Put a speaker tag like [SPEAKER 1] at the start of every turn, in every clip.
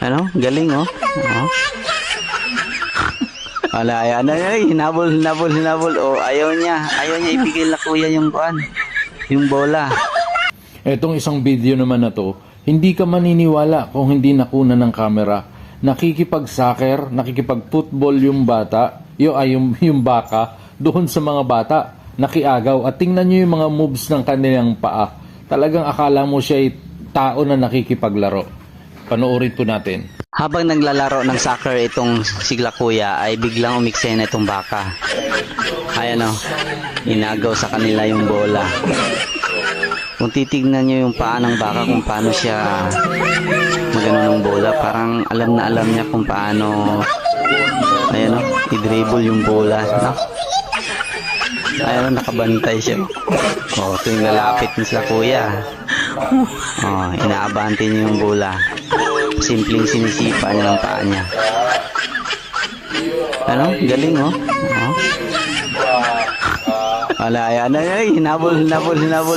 [SPEAKER 1] Ano? Galing, oh. Oh. Wala, ayan. Ay, hinabol. Oh, ayaw niya ipigil na kuya yung kuan. Yung bola.
[SPEAKER 2] Etong isang video naman na to, hindi ka maniniwala kung hindi nakuna ng camera. Nakikipag-soccer, nakikipag-football yung bata, yung baka, doon sa mga bata, nakiagaw. At tingnan nyo yung mga moves ng kanilang paa. Talagang akala mo siya ay tao na nakikipaglaro. Panoorin po natin.
[SPEAKER 1] Habang naglalaro ng soccer itong sigla kuya ay biglang umiksena itong baka. Ayan o, inagaw sa kanila yung bola. Kung titignan nyo yung paa ng baka kung paano siya magano ng bola, parang alam na alam niya kung paano ayan o, i-dribble yung bola, no? Ayan o, nakabantay siya. O, tuwing lalapit niya sila kuya, o, inaabante niya yung bola. Simpleng sinisipa niya ng paa niya. Ano? Galing, oh. Oh. Wala, ayan. Ay, hinabol.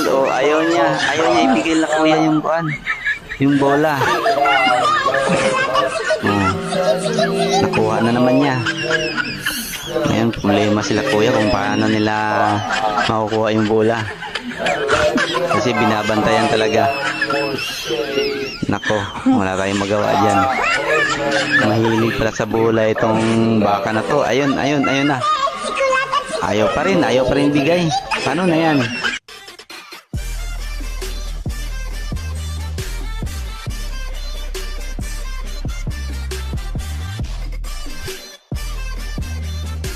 [SPEAKER 1] Oh, ayaw niya ipigil na kuya yung kuan. Yung bola. Oh. Nakuha na naman niya. Ngayon, problema sila kuya kung paano nila makukuha yung bola. Kasi binabantayan talaga. Nako, wala tayong magawa dyan. Mahilig pala sa bola itong baka na to. Ayun na. Ayaw pa rin bigay. Paano na yan?